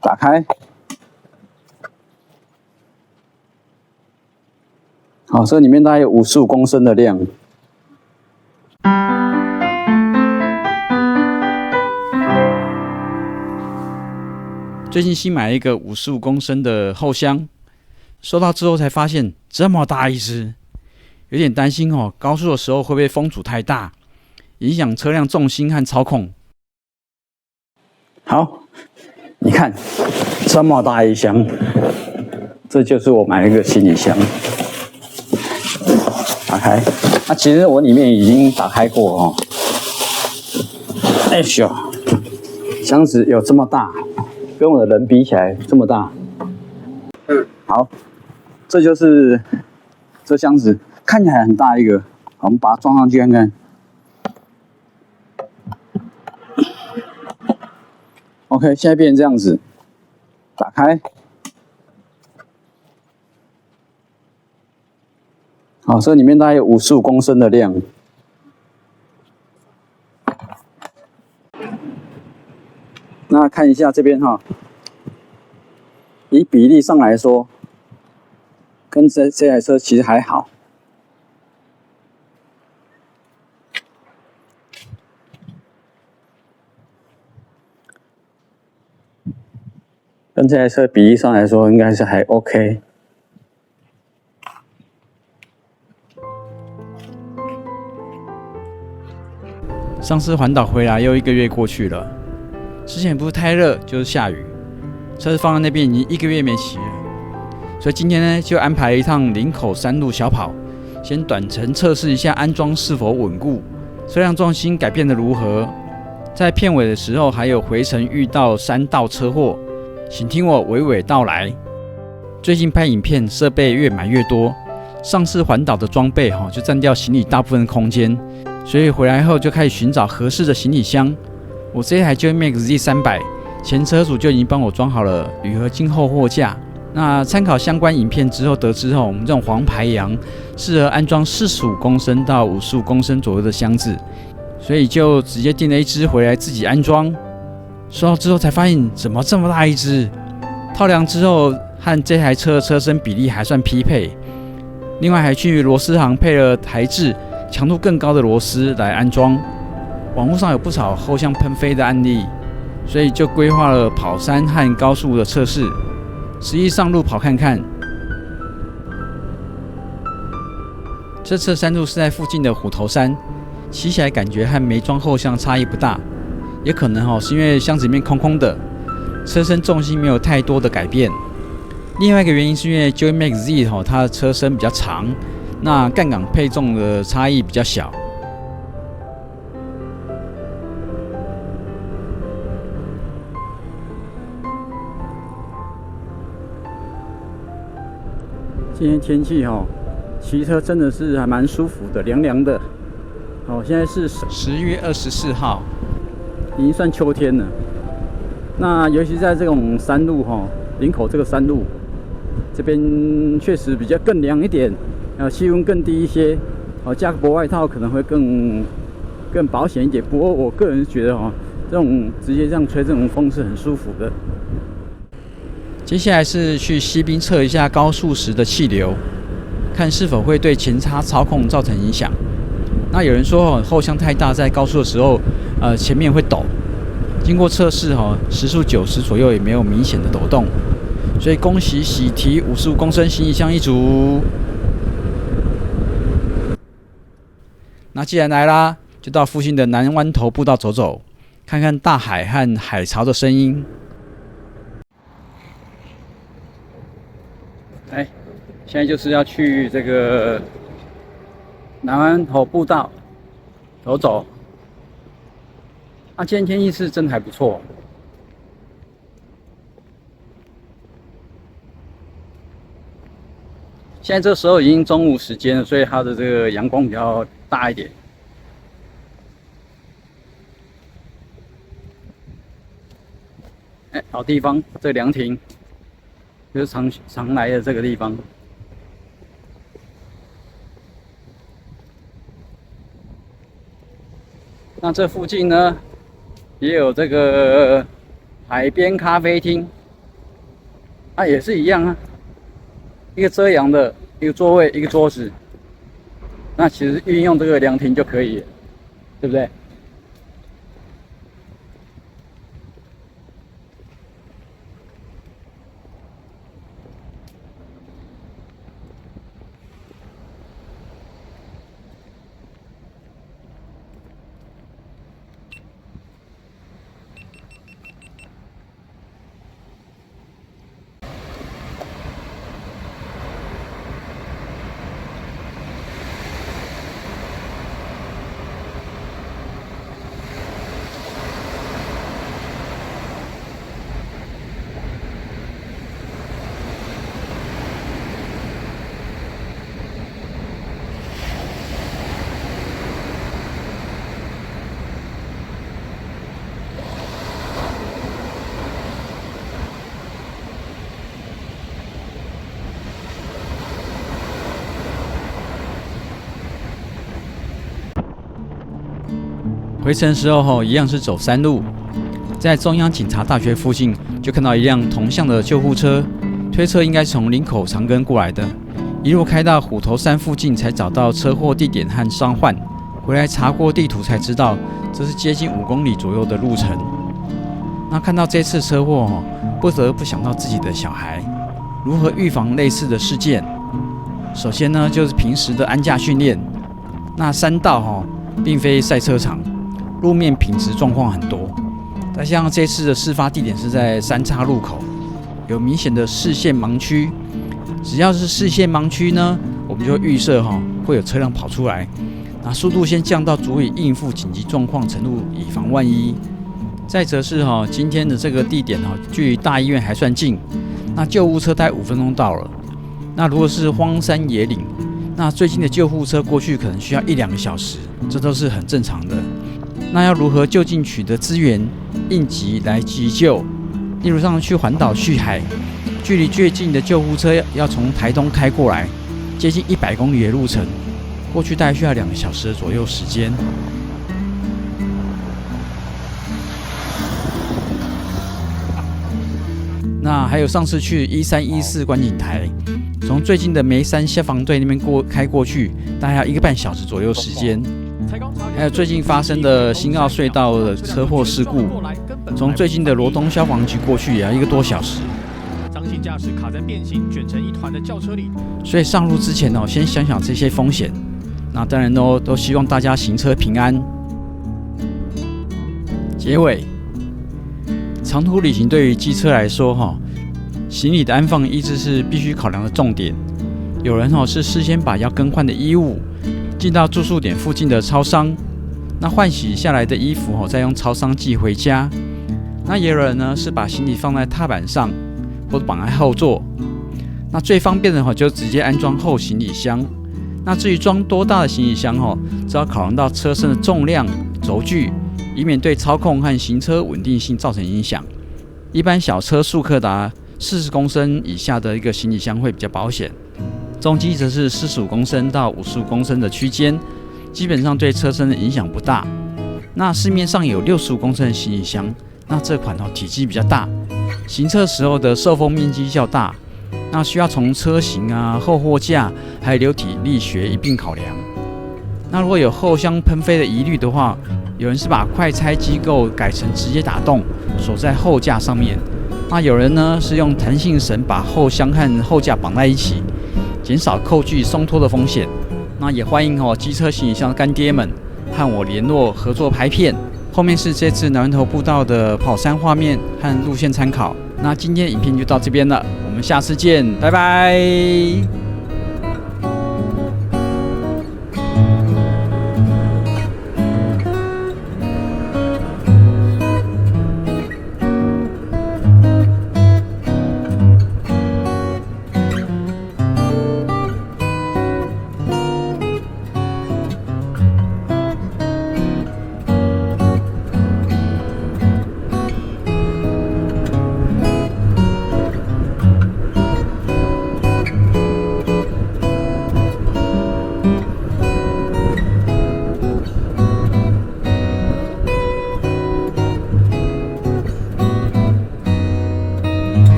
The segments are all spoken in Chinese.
打开。好，这里面大概有55公升的量。最近新买了一个55公升的后箱，收到之后才发现这么大一只，有点担心哦，高速的时候会不会风阻太大，影响车辆重心和操控。好，你看这么大一箱，这就是我买了一个行李箱。打开，其实我里面已经打开过哦。哎呦，箱子有这么大，跟我的人比起来这么大。好，这就是这箱子，看起来很大一个，我们把它装上去看看。OK， 现在变成这样子，打开。好，这里面大概有55公升的量。那看一下这边哈，以比例上来说，跟这台车其实还好。跟这台车比例上来说，应该是还 OK。上次环岛回来又1个月过去了，之前不是太热就是下雨，车子放在那边已经1个月没骑了，所以今天呢就安排了一趟林口山路小跑，先短程测试一下安装是否稳固，车辆重心改变的如何。在片尾的时候还有回程遇到山道车祸，请听我娓娓道来。最近拍影片设备越买越多，上次环岛的装备就占掉行李大部分空间。所以回来后就开始寻找合适的行李箱。我这台 Joymax Z300， 前车主就已经帮我装好了铝合金后货架。那参考相关影片之后得知我们这种黄牌羊适合安装45公升到55公升左右的箱子，所以就直接订了一只回来自己安装。收到之后才发现怎么这么大一只，套量之后和这台车的车身比例还算匹配。另外还去螺丝行配了台制强度更高的螺丝来安装。网络上有不少后箱喷飞的案例，所以就规划了跑山和高速的测试，实际上路跑看看。这次山路是在附近的虎头山，骑起来感觉和没装后箱差异不大，也可能是因为箱子里面空空的，车身重心没有太多的改变。另外一个原因是因为 Joymax Z 它的车身比较长，那杠杆配重的差异比较小。今天天气骑车真的是还蛮舒服的，凉凉的。现在是10月24号，已经算秋天了。那尤其在这种山路林口这个山路，这边确实比较更凉一点，气温更低一些，加个薄外套可能会更保险一点。不过我个人觉得这种直接这样吹这种风是很舒服的。接下来是去西滨测一下高速时的气流，看是否会对前叉操控造成影响。那有人说后箱太大，在高速的时候前面会抖。经过测试时速90左右也没有明显的抖动。所以恭喜喜提55公升行李箱一组。那既然来啦，就到附近的南湾头步道走走，看看大海和海潮的声音。现在就是要去这个南湾头步道走走。今天天气是真的还不错。现在这时候已经中午时间了，所以它的这个阳光比较大一点。好地方，这凉亭就是常来的这个地方。那这附近呢，也有这个海边咖啡厅，也是一样啊，一个遮阳的，一个座位，一个桌子。那其实运用这个凉亭就可以了，对不对？回程的时候一样是走山路，在中央警察大学附近就看到一辆同向的救护车，推测应该是从林口长庚过来的，一路开到虎头山附近才找到车祸地点和伤患。回来查过地图才知道，这是接近5公里左右的路程。那看到这次车祸不得不想到自己的小孩，如何预防类似的事件？首先呢，就是平时的安驾训练。那山道并非赛车场，路面品质状况很多。但像这次的事发地点是在三岔路口，有明显的视线盲区。只要是视线盲区呢，我们就预设会有车辆跑出来，那速度先降到足以应付紧急状况程度，以防万一。再则是今天的这个地点距离大医院还算近，那救护车大概5分钟到了。那如果是荒山野岭，那最近的救护车过去可能需要1-2个小时，这都是很正常的。那要如何就近取得资源，应急来急救？例如上去环岛续海，距离最近的救护车要从台东开过来，接近100公里的路程，过去大概需要2个小时左右时间。那还有上次去1314观景台，从最近的梅山消防队那边开过去，大概要1个半小时左右时间。还有最近发生的新澳隧道的车祸事故，从最近的罗东消防局过去也要1个多小时。张姓驾驶卡在变形卷成一团的轿车里，所以上路之前先想想这些风险。那当然都希望大家行车平安。结尾，长途旅行对于机车来说行李的安放一直是必须考量的重点。有人是事先把要更换的衣物进到住宿点附近的超商，那换洗下来的衣服再用超商寄回家。那也有人呢是把行李放在踏板上，或者绑在后座。那最方便的就直接安装后行李箱。那至于装多大的行李箱只要考量到车身的重量、轴距，以免对操控和行车稳定性造成影响。一般小车速克达40公升以下的一个行李箱会比较保险，中机则是45公升到55公升的区间，基本上对车身的影响不大。那市面上有65公升的行李箱，那这款体积比较大，行车时候的受风面积较大，那需要从车型后货架还有流体力学一并考量。那如果有后箱喷飞的疑虑的话，有人是把快拆机构改成直接打洞锁在后架上面，那有人呢是用弹性绳把后箱和后架绑在一起，减少扣具松脱的风险。那也欢迎机车行李箱干爹们和我联络合作拍片。后面是这次南湾头步道的跑山画面和路线参考。那今天的影片就到这边了，我们下次见，拜拜。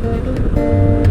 拜。